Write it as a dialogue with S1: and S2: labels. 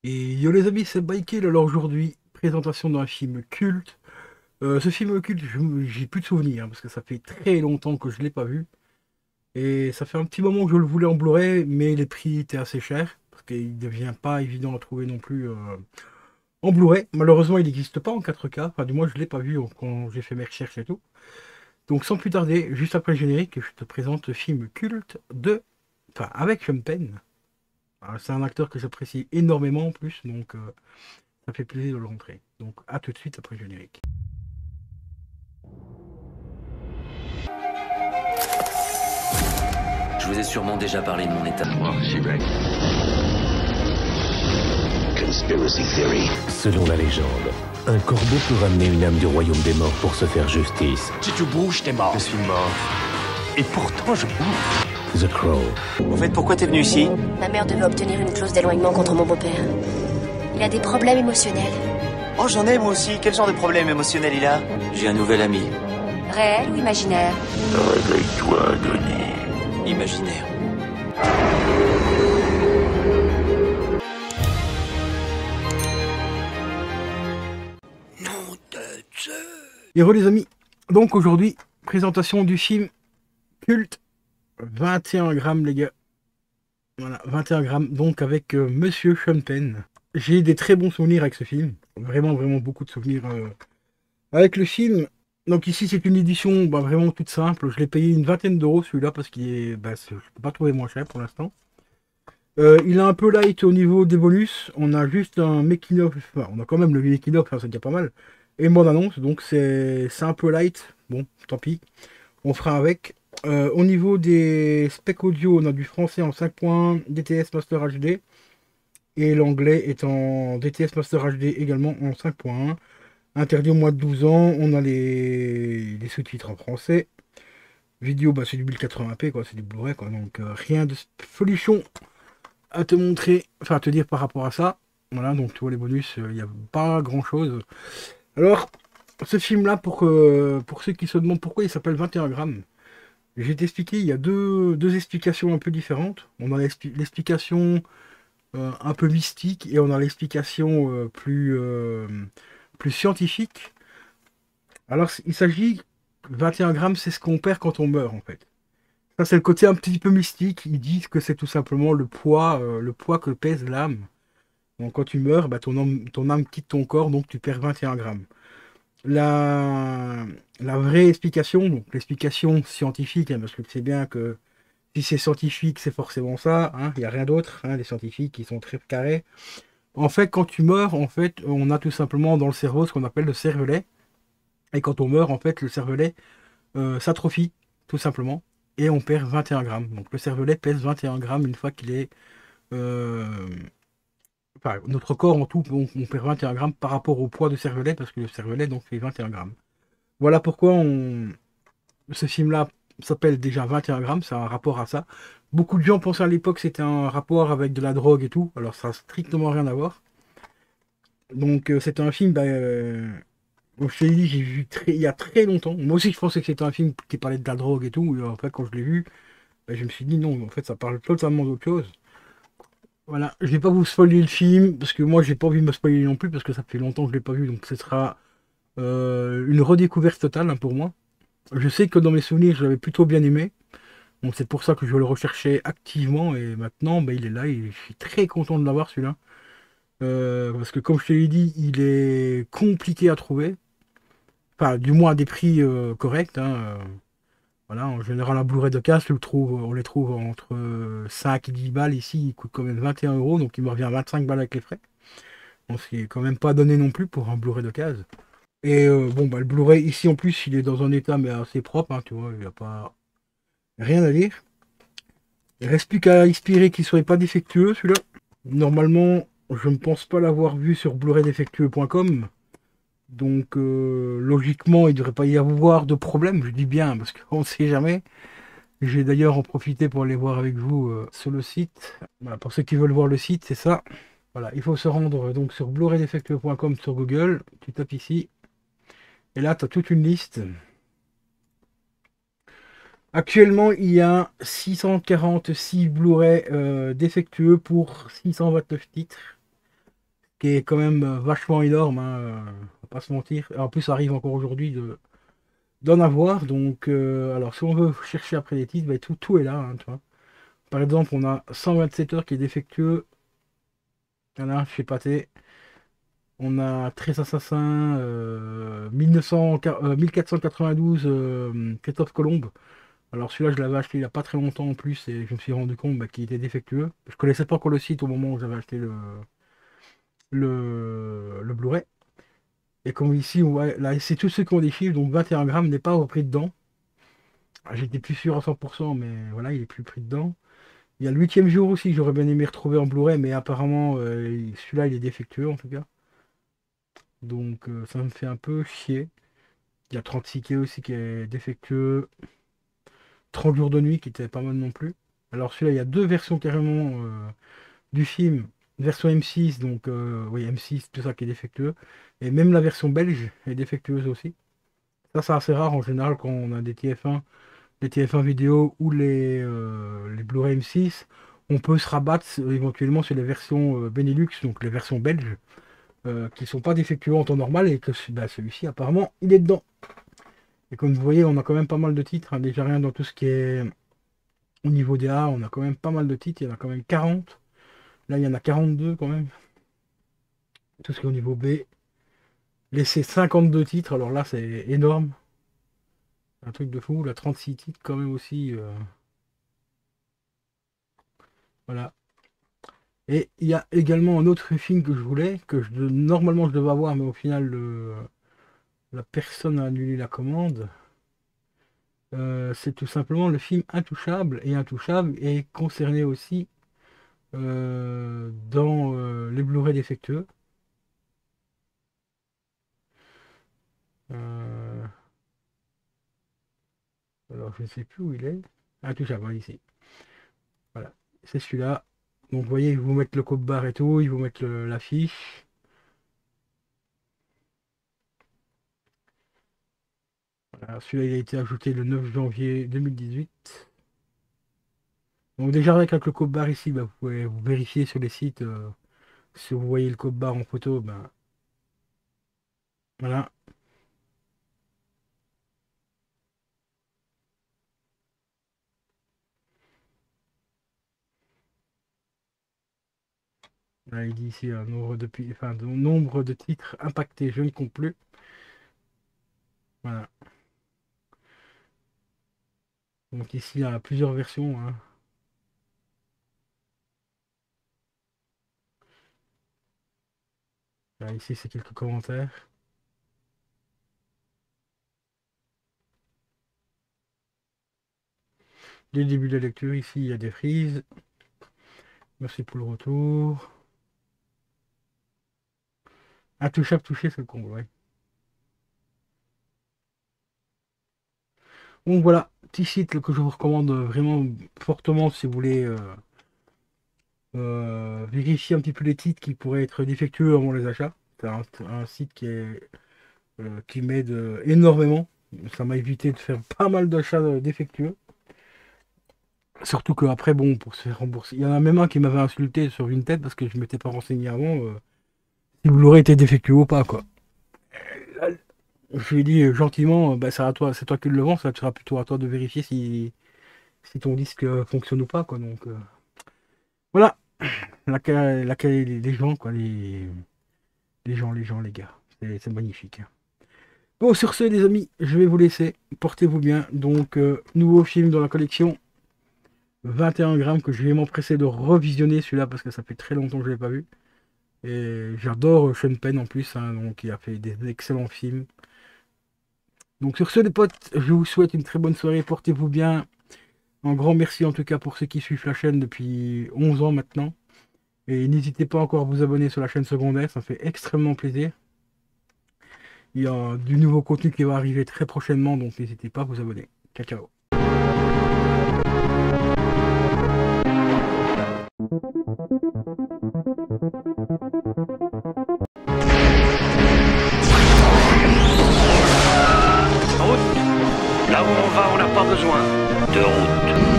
S1: Et yo les amis, c'est Michael. Alors aujourd'hui, présentation d'un film culte. Ce film culte, j'ai plus de souvenirs, hein, parce que ça fait très longtemps que je l'ai pas vu. Et ça fait un petit moment que je le voulais en Blu-ray, mais les prix étaient assez chers, parce qu'il ne devient pas évident à trouver non plus en Blu-ray. Malheureusement, il n'existe pas en 4K. Enfin, du moins, je ne l'ai pas vu quand j'ai fait mes recherches et tout. Donc sans plus tarder, juste après le générique, je te présente le film culte Enfin, avec Sean Penn. C'est un acteur que j'apprécie énormément en plus, donc ça fait plaisir de le rentrer. Donc à tout de suite après le générique.
S2: Je vous ai sûrement déjà parlé de mon état.
S3: Conspiracy theory.
S4: Selon la légende, un corbeau peut ramener une âme du royaume des morts pour se faire justice.
S3: Si tu bouges, t'es mort.
S4: Je suis mort. Et pourtant, je bouge. The Crow.
S5: Au fait, pourquoi t'es venu ici?
S6: Ma mère devait obtenir une clause d'éloignement contre mon beau-père. Il a des problèmes émotionnels.
S5: Oh, j'en ai moi aussi. Quel genre de problème émotionnel il a?
S2: J'ai un nouvel ami.
S6: Réel ou imaginaire?
S3: Réveille-toi, Denis.
S2: Imaginaire.
S1: Et re les amis, donc aujourd'hui, présentation du film culte 21 grammes les gars. Voilà, 21 grammes, donc avec Monsieur Sean Penn. J'ai des très bons souvenirs avec ce film. Vraiment, vraiment beaucoup de souvenirs avec le film. Donc ici, c'est une édition vraiment toute simple. Je l'ai payé une vingtaine d'euros celui-là parce qu'il est, je ne peux pas trouver moins cher pour l'instant. Il est un peu light au niveau des bonus. On a juste un making-of. Enfin, on a quand même le making-of, hein, c'est déjà pas mal. Et une bande-annonce, donc c'est un peu light. Bon, tant pis. On fera avec. Au niveau des specs audio, on a du français en 5.1 DTS Master HD. Et l'anglais est en DTS Master HD également en 5.1. Interdit au moins de 12 ans. On a les sous-titres en français. Vidéo, c'est du 1080p, quoi, c'est du Blu-ray, quoi. Donc rien de solution à te montrer, enfin à te dire par rapport à ça. Voilà, donc tu vois les bonus, il n'y a pas grand chose. Alors, ce film-là, pour ceux qui se demandent pourquoi il s'appelle 21 grammes, je vais t'expliquer, il y a deux explications un peu différentes. On a l'explication un peu mystique et on a l'explication plus scientifique. Alors, il s'agit, 21 grammes, c'est ce qu'on perd quand on meurt en fait. Ça, c'est le côté un petit peu mystique. Ils disent que c'est tout simplement le poids que pèse l'âme. Donc, quand tu meurs, ton âme quitte ton corps, donc tu perds 21 grammes. La, la vraie explication, donc l'explication scientifique, hein, parce que tu sais bien que si c'est scientifique, c'est forcément ça. Hein, il n'y a rien d'autre. Hein, les scientifiques, ils sont très carrés. En fait, quand tu meurs, en fait, on a tout simplement dans le cerveau ce qu'on appelle le cervelet. Et quand on meurt, en fait, le cervelet s'atrophie, tout simplement. Et on perd 21 grammes. Donc le cervelet pèse 21 grammes une fois qu'il est... euh, Enfin, notre corps en tout, on perd 21 grammes par rapport au poids du cervelet, parce que le cervelet donc fait 21 grammes. Voilà pourquoi ce film-là s'appelle déjà 21 grammes, c'est un rapport à ça. Beaucoup de gens pensaient à l'époque que c'était un rapport avec de la drogue et tout, alors ça n'a strictement rien à voir. Donc c'est un film, comme je t'ai dit, j'ai vu il y a très longtemps. Moi aussi je pensais que c'était un film qui parlait de la drogue et tout, et en fait quand je l'ai vu, je me suis dit non, en fait ça parle totalement d'autre chose. Voilà, je vais pas vous spoiler le film, parce que moi j'ai pas envie de me spoiler non plus, parce que ça fait longtemps que je l'ai pas vu, donc ce sera une redécouverte totale hein, pour moi. Je sais que dans mes souvenirs je l'avais plutôt bien aimé, donc c'est pour ça que je le recherchais activement, et maintenant il est là, et je suis très content de l'avoir celui-là. Parce que comme je te l'ai dit, il est compliqué à trouver, enfin du moins à des prix corrects. Hein, voilà, en général, un Blu-ray de casse, on les trouve entre 5 et 10 balles. Ici, il coûte quand même 21 euros, donc il me revient à 25 balles avec les frais. Donc, c'est quand même pas donné non plus pour un Blu-ray de case. Et le Blu-ray, ici en plus, il est dans un état mais assez propre, hein, tu vois, il n'y a pas rien à dire. Il reste plus qu'à espérer qu'il soit pas défectueux, celui-là. Normalement, je ne pense pas l'avoir vu sur blu-raydéfectueux.com. Donc, logiquement, il ne devrait pas y avoir de problème, je dis bien, parce qu'on ne sait jamais. Je vais d'ailleurs en profiter pour aller voir avec vous sur le site. Voilà, pour ceux qui veulent voir le site, c'est ça. Voilà, il faut se rendre donc sur blu-raydéfectueux.com sur Google. Tu tapes ici. Et là, tu as toute une liste. Actuellement, il y a 646 Blu-ray défectueux pour 629 titres. qui est quand même vachement énorme, hein, on va pas se mentir. Et en plus, ça arrive encore aujourd'hui d'en avoir. Donc, alors si on veut chercher après les titres, bah, tout est là, hein, tu vois. Par exemple, on a 127 heures qui est défectueux. Voilà, je sais pas, on a 13 Assassins, 1492, Christophe Colomb. Alors celui-là, je l'avais acheté il n'y a pas très longtemps en plus et je me suis rendu compte qu'il était défectueux. Je connaissais pas encore le site au moment où j'avais acheté le Blu-ray. Et comme ici, on voit, là, c'est tous ceux qui ont des chiffres, donc 21 grammes n'est pas repris dedans. J'étais plus sûr à 100%, mais voilà, il est plus pris dedans. Il y a le 8e jour aussi, j'aurais bien aimé retrouver en Blu-ray, mais apparemment, celui-là, il est défectueux en tout cas. Donc ça me fait un peu chier. Il y a 36 k aussi qui est défectueux. 30 jours de nuit qui était pas mal non plus. Alors celui-là, il y a deux versions carrément du film. Une version M6, donc oui, M6, tout ça qui est défectueux. Et même la version belge est défectueuse aussi. Ça, c'est assez rare en général quand on a des TF1 vidéo ou les Blu-ray M6. On peut se rabattre éventuellement sur les versions Benelux, donc les versions belges, qui sont pas défectueux en temps normal et que celui-ci apparemment il est dedans. Et comme vous voyez, on a quand même pas mal de titres, hein. Déjà rien dans tout ce qui est au niveau des A, on a quand même pas mal de titres, il y en a quand même 40. Là il y en a 42 quand même. Tout ce qui est au niveau B. Laisser 52 titres, alors là c'est énorme. Un truc de fou, là 36 titres quand même aussi. Voilà. Et il y a également un autre film que je voulais, normalement je devais avoir, mais au final la personne a annulé la commande. C'est tout simplement le film Intouchable. Et Intouchable est concerné aussi dans les Blu-ray défectueux. Alors je ne sais plus où il est. Intouchable, ici. Voilà, c'est celui-là. Donc vous voyez, ils vous mettent le code barre et tout, ils vous mettent l'affiche. Voilà, celui-là il a été ajouté le 9 janvier 2018. Donc déjà avec le code barre ici, vous pouvez vous vérifier sur les sites. Si vous voyez le code barre en photo, voilà. Là, il dit ici un nombre de titres impactés, je ne compte plus. Voilà. Donc ici, il y a plusieurs versions, hein. Là, ici, c'est quelques commentaires. Dès le début de la lecture, ici, il y a des frises. Merci pour le retour. Intouchable, touché, c'est le combo, ouais. Donc voilà, petit site que je vous recommande vraiment fortement si vous voulez vérifier un petit peu les titres qui pourraient être défectueux avant les achats. C'est un site qui m'aide énormément. Ça m'a évité de faire pas mal d'achats défectueux. Surtout qu'après, bon, pour se faire rembourser. Il y en a même un qui m'avait insulté sur une tête parce que je ne m'étais pas renseigné avant si vous l'aurez été défectueux ou pas, quoi. Je lui ai dit gentiment, c'est à toi, c'est toi qui le vends, ça sera plutôt à toi de vérifier si ton disque fonctionne ou pas, quoi. Donc voilà, les gens, quoi, les gens, les gars, c'est magnifique. Bon, sur ce, les amis, je vais vous laisser. Portez-vous bien. Donc, nouveau film dans la collection, 21 grammes, que je vais m'empresser de revisionner celui-là parce que ça fait très longtemps que je ne l'ai pas vu. Et j'adore Sean Penn en plus, hein, donc il a fait des excellents films. Donc sur ce les potes, je vous souhaite une très bonne soirée, portez-vous bien. Un grand merci en tout cas pour ceux qui suivent la chaîne depuis 11 ans maintenant. Et n'hésitez pas encore à vous abonner sur la chaîne secondaire, ça me fait extrêmement plaisir. Il y a du nouveau contenu qui va arriver très prochainement, donc n'hésitez pas à vous abonner. Ciao ciao.
S3: Là où on va, on n'a pas besoin de route.